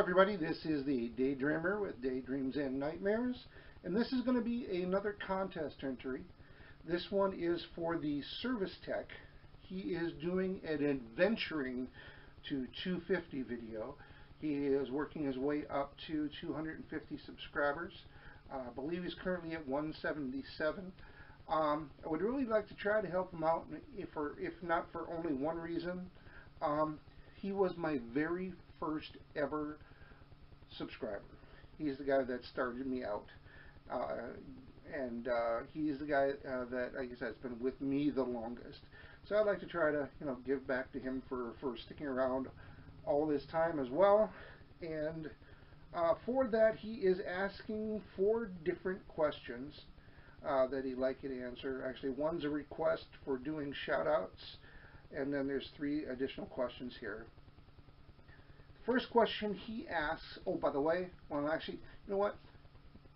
everybody, this is the Daydreamer with Daydreams and Nightmares, and this is going to be another contest entry. This one is for the Service Tech. He is doing an adventuring to 250 video. He is working his way up to 250 subscribers. I believe he's currently at 177. I would really like to try to help him out, if not for only one reason. He was my very first ever subscriber. He's the guy that started me out. And he's the guy that, like I said, has been with me the longest. So I'd like to try to, give back to him for sticking around all this time as well. And for that, he is asking 4 different questions that he'd like you to answer. Actually, one's a request for doing shout-outs, and then there's 3 additional questions here. First question he asks, oh, by the way, well, actually, you know what?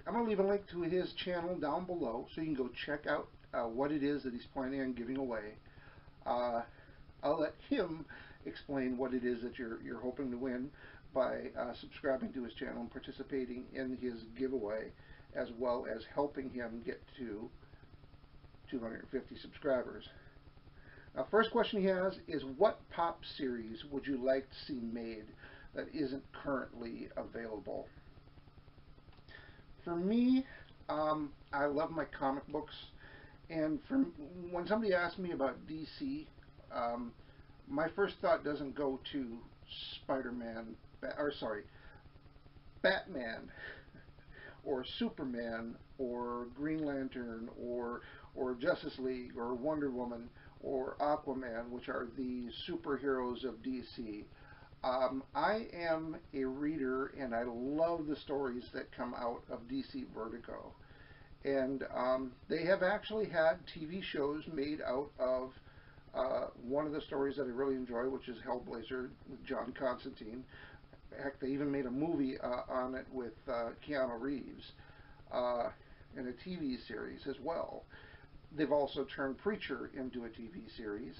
I'm going to leave a link to his channel down below so you can go check out what it is that he's planning on giving away. I'll let him explain what it is that you're hoping to win by subscribing to his channel and participating in his giveaway, as well as helping him get to 250 subscribers. Now, first question he has is, what pop series would you like to see made that isn't currently available? For me, I love my comic books, and when somebody asks me about DC, my first thought doesn't go to Batman, or Superman, or Green Lantern, or Justice League, or Wonder Woman, or Aquaman, which are the superheroes of DC. I am a reader, and I love the stories that come out of DC Vertigo. And they have actually had TV shows made out of one of the stories that I really enjoy, which is Hellblazer with John Constantine. Heck, they even made a movie on it with Keanu Reeves, and a TV series as well. They've also turned Preacher into a TV series,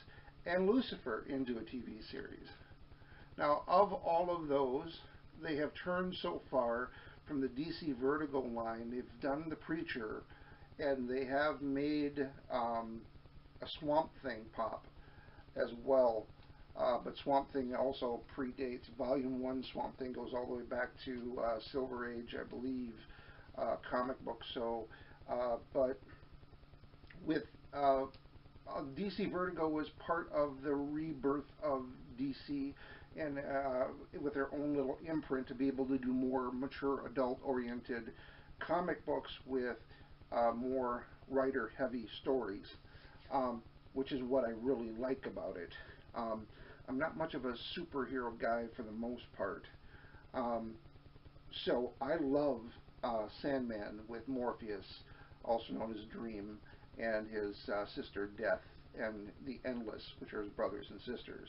and Lucifer into a TV series. Now, of all of those, they have turned so far from the DC Vertigo line. They've done the Preacher, and they have made a Swamp Thing pop as well. But Swamp Thing also predates Volume 1. Swamp Thing goes all the way back to Silver Age, I believe, comic books. So, but with DC Vertigo was part of the rebirth of DC, and with their own little imprint to be able to do more mature, adult-oriented comic books with more writer-heavy stories, which is what I really like about it. I'm not much of a superhero guy for the most part, so I love Sandman with Morpheus, also known as Dream, and his sister Death, and the Endless, which are his brothers and sisters,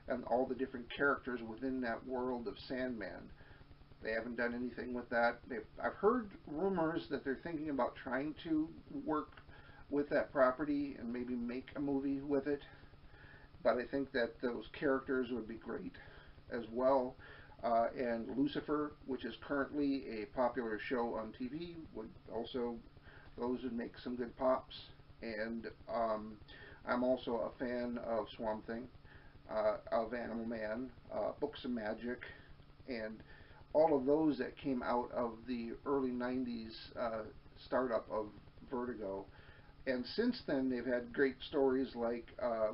and all the different characters within that world of Sandman. They haven't done anything with that. I've heard rumors that they're thinking about trying to work with that property and maybe make a movie with it, but I think that those characters would be great as well. And Lucifer, which is currently a popular show on TV, those would make some good pops. And I'm also a fan of Swamp Thing, of Animal Man, Books of Magic, and all of those that came out of the early 90s startup of Vertigo. And since then, they've had great stories like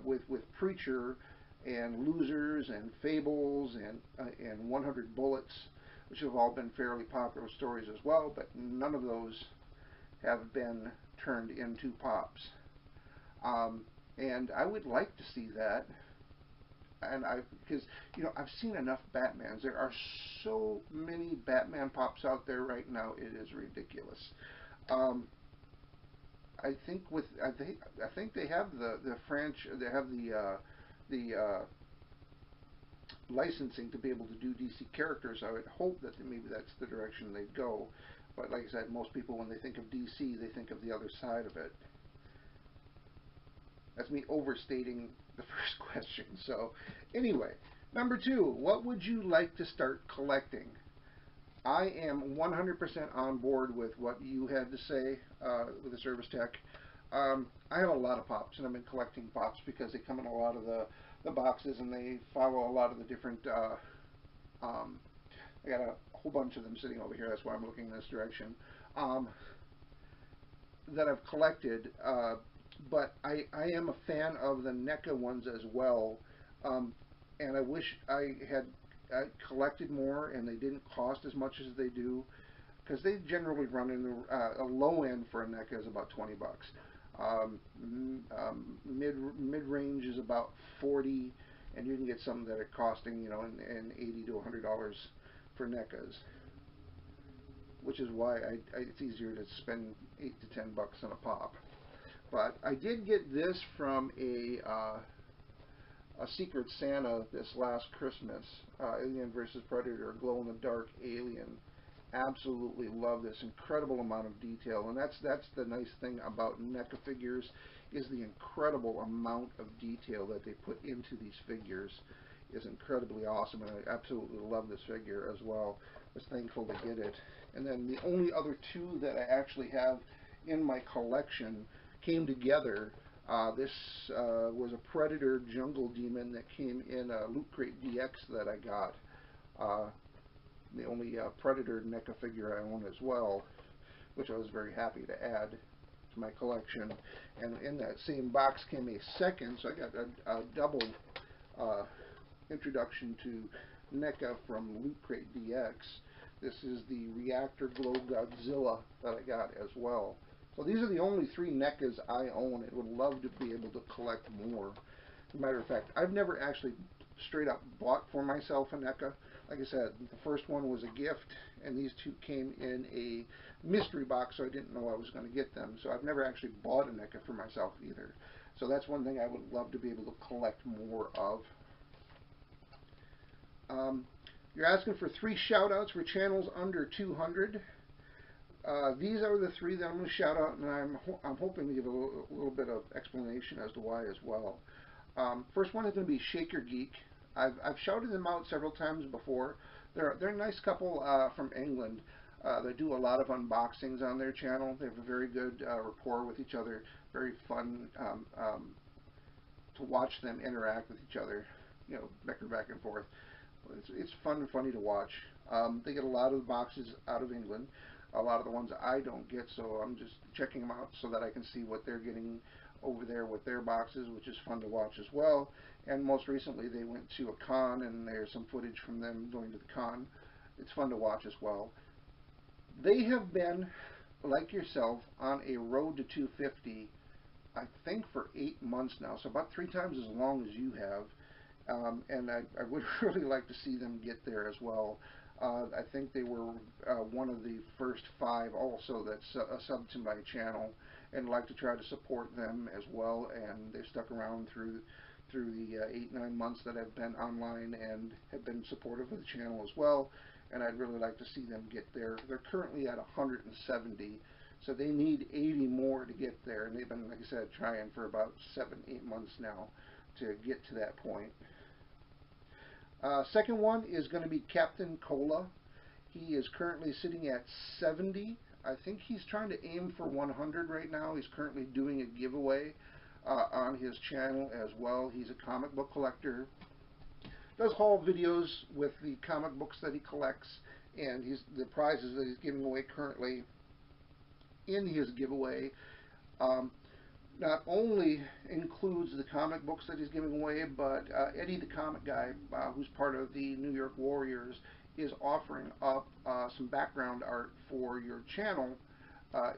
with Preacher, and Losers, and Fables, and 100 Bullets, which have all been fairly popular stories as well, but none of those have been turned into pops. And I would like to see that, and because I've seen enough Batmans. There are so many Batman pops out there right now, it is ridiculous. I think they have they have the licensing to be able to do DC characters. I would hope that maybe that's the direction they'd go. But like I said, most people, when they think of DC, they think of the other side of it. That's me overstating the first question. So anyway, number 2, what would you like to start collecting? I am 100% on board with what you had to say with the Service Tech. I have a lot of pops, and I've been collecting pops because they come in a lot of the boxes, and they follow a lot of the different. Um, I got a whole bunch of them sitting over here. That's why I'm looking in this direction. Um, that I've collected, but I am a fan of the NECA ones as well, and I wish I had collected more and they didn't cost as much as they do, because they generally run in the a low end for a NECA is about 20 bucks. Mid range is about 40, and you can get some that are costing in 80 to $100 for NECAs, which is why it's easier to spend 8 to 10 bucks on a pop. But I did get this from a Secret Santa this last Christmas, Alien vs. Predator, glow-in-the-dark alien. Absolutely love this incredible amount of detail, and that's the nice thing about NECA figures, is the incredible amount of detail that they put into these figures is incredibly awesome, and I absolutely love this figure as well. I was thankful to get it. And then the only other two that I actually have in my collection came together. This was a Predator Jungle Demon that came in a Loot Crate DX that I got. The only Predator NECA figure I own as well, which I was very happy to add to my collection. And in that same box came a second, so I got a double introduction to NECA from Loot Crate DX. This is the Reactor Glow Godzilla that I got as well. So these are the only three NECAs I own and would love to be able to collect more. As a matter of fact, I've never actually straight up bought for myself a NECA. Like I said, the first one was a gift, and these two came in a mystery box, so I didn't know I was going to get them. So I've never actually bought a NECA for myself either. So that's one thing I would love to be able to collect more of. You're asking for 3 shout-outs for channels under 200. These are the 3 that I'm going to shout out, and I'm hoping to give a little bit of explanation as to why as well. First one is going to be Shaker Geek. I've shouted them out several times before. They're a nice couple from England. They do a lot of unboxings on their channel. They have a very good rapport with each other. Very fun to watch them interact with each other. Bicker back and forth. It's fun and funny to watch. They get a lot of the boxes out of England. A lot of the ones I don't get, so I'm just checking them out so that I can see what they're getting over there with their boxes, which is fun to watch as well. And most recently they went to a con, and there's some footage from them going to the con. It's fun to watch as well. They have been, like yourself, on a road to 250, I think for 8 months now, so about 3 times as long as you have. And I would really like to see them get there as well. I think they were one of the first 5 also that subbed to my channel, and like to try to support them as well. And they've stuck around through the 8-9 months that I've been online and have been supportive of the channel as well. And I'd really like to see them get there. They're currently at 170, so they need 80 more to get there. And they've been, like I said, trying for about 7-8 months now to get to that point. Second one is going to be Captain Cola. He is currently sitting at 70. I think he's trying to aim for 100 right now. He's currently doing a giveaway on his channel as well. He's a comic book collector. Does haul videos with the comic books that he collects, and the prizes that he's giving away currently in his giveaway not only includes the comic books that he's giving away, but Eddie the Comic Guy, who's part of the New York Warriors, is offering up some background art for your channel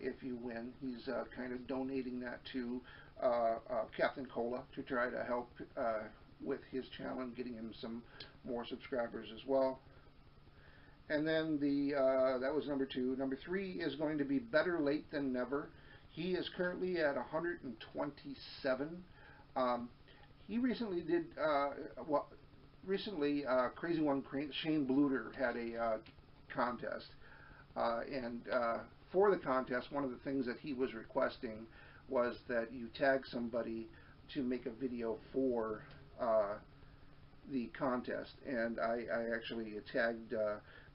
if you win. He's kind of donating that to Captain Cola to try to help with his channel and getting him some more subscribers as well. And then that was number 2. Number 3 is going to be Better Late Than Never. He is currently at 127. He recently did, Crazy One Shane Bluter had a contest. And for the contest, one of the things that he was requesting was that you tag somebody to make a video for the contest. And I actually tagged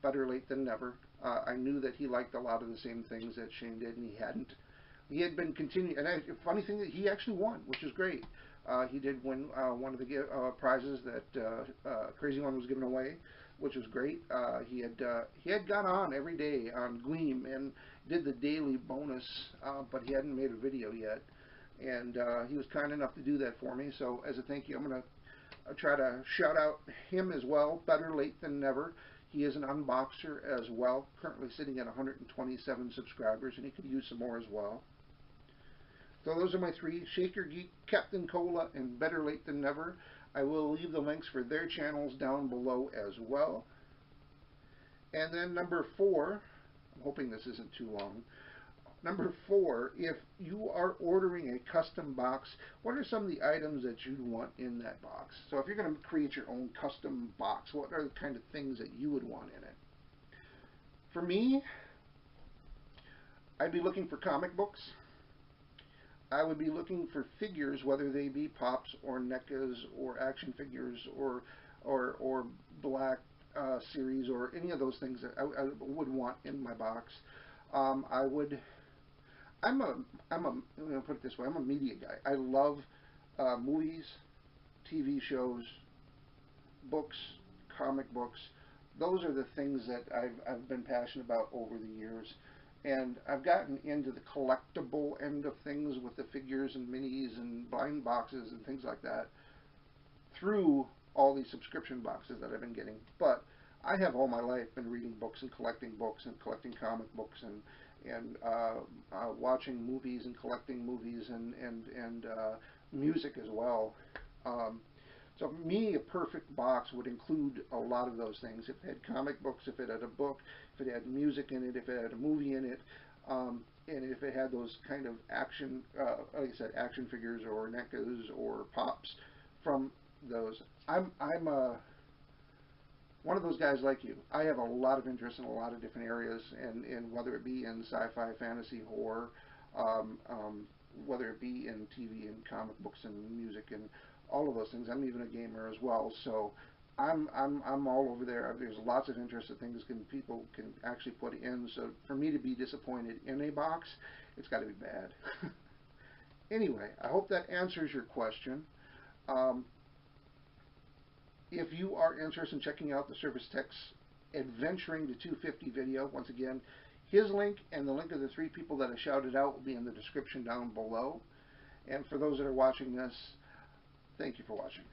better late than never. I knew that he liked a lot of the same things that Shane did, and he hadn't. He had been continuing, and funny thing that he actually won, which is great. He did win one of the prizes that Crazy One was giving away, which was great. He had gone on every day on Gleam and did the daily bonus, but he hadn't made a video yet. And he was kind enough to do that for me. So as a thank you, I'm going to try to shout out him as well. Better late than never. He is an unboxer as well, currently sitting at 127 subscribers, and he could use some more as well. So those are my three: Shaker Geek, Captain Cola, and Better Late Than Never. I will leave the links for their channels down below as well. And then number 4, I'm hoping this isn't too long. Number 4, if you are ordering a custom box, what are some of the items that you'd want in that box? So if you're going to create your own custom box, what are the kind of things that you would want in it? For me, I'd be looking for comic books. I would be looking for figures, whether they be pops or NECAs or action figures or black series or any of those things that I would want in my box. I'm gonna put it this way. I'm a media guy. I love movies, TV shows, books, comic books. Those are the things that I've been passionate about over the years. And I've gotten into the collectible end of things with the figures and minis and blind boxes and things like that through all these subscription boxes that I've been getting. But I have all my life been reading books and collecting comic books and watching movies and collecting movies and music as well. So for me, a perfect box would include a lot of those things. If it had comic books, if it had a book, if it had music in it, if it had a movie in it, and if it had those kind of action, like I said, action figures or NECAs or pops from those. I'm one of those guys like you. I have a lot of interest in a lot of different areas, and whether it be in sci-fi, fantasy, horror, whether it be in TV and comic books and music and all of those things. I'm even a gamer as well, so I'm all over there. There's lots of interest that people can actually put in. So for me to be disappointed in a box, it's got to be bad. Anyway, I hope that answers your question. If you are interested in checking out the TheServiceTech's Adventuring to 250 video, once again, his link and the link of the 3 people that I shouted out will be in the description down below. And for those that are watching this, thank you for watching.